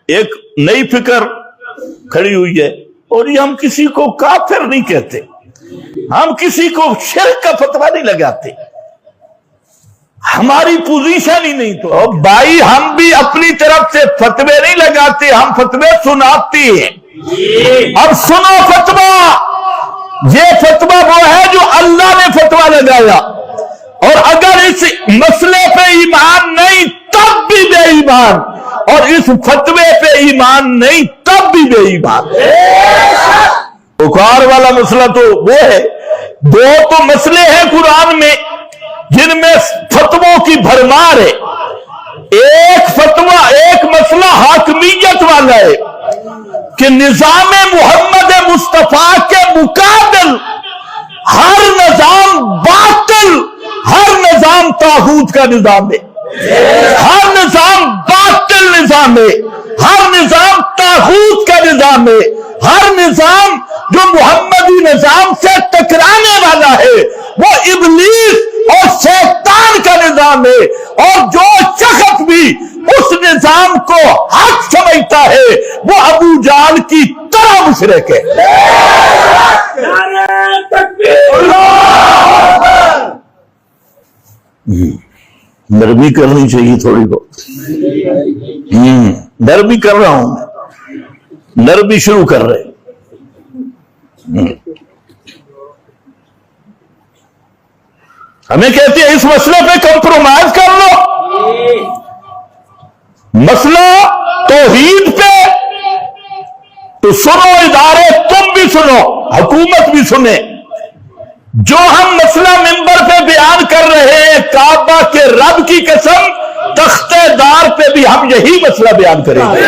ایک نئی فکر کھڑی ہوئی ہے، اور یہ ہم کسی کو کافر نہیں کہتے، ہم کسی کو شرک کا فتویٰ نہیں لگاتے، ہماری پوزیشن ہی نہیں۔ تو بھائی ہم بھی اپنی طرف سے فتوے نہیں لگاتے، ہم فتوے سناتے ہیں۔ اب سنو فتویٰ، یہ فتویٰ وہ ہے جو اللہ نے فتویٰ لگایا، اور اگر اس مسئلے پہ ایمان نہیں تب بھی بے ایمان، اور اس فتوے پہ ایمان نہیں تب بھی بے ایمان۔ بخار والا مسئلہ تو وہ ہے، دو تو مسئلے ہیں قرآن میں جن میں فتووں کی بھرمار ہے۔ ایک فتویٰ، ایک مسئلہ حاکمیت والا ہے کہ نظام محمد مصطفیٰ کے مقابل ہر نظام باطل، ہر نظام طاغوت کا نظام ہے، ہر نظام باطل نظام ہے، ہر نظام طاغوت کا نظام ہے، ہر نظام جو محمدی نظام سے ٹکرانے والا ہے وہ ابلیس اور شیطان کا نظام ہے، اور جو شخص بھی اس نظام کو حق سمجھتا ہے وہ ابو جہل کی طرح مشرک ہے۔ نرمی کرنی چاہیے تھوڑی بہت، نرمی کر رہا ہوں میں، نرمی شروع کر رہے۔ ہمیں کہتے ہیں اس مسئلے پہ کمپرومائز کر لو، مسئلہ توحید پہ تو سنو ادارے، تم بھی سنو، حکومت بھی سنے۔ جو ہم مسئلہ منبر پہ بیان کر رہے ہیں، کعبہ کے رب کی قسم تختے دار پہ بھی ہم یہی مسئلہ بیان کریں گے۔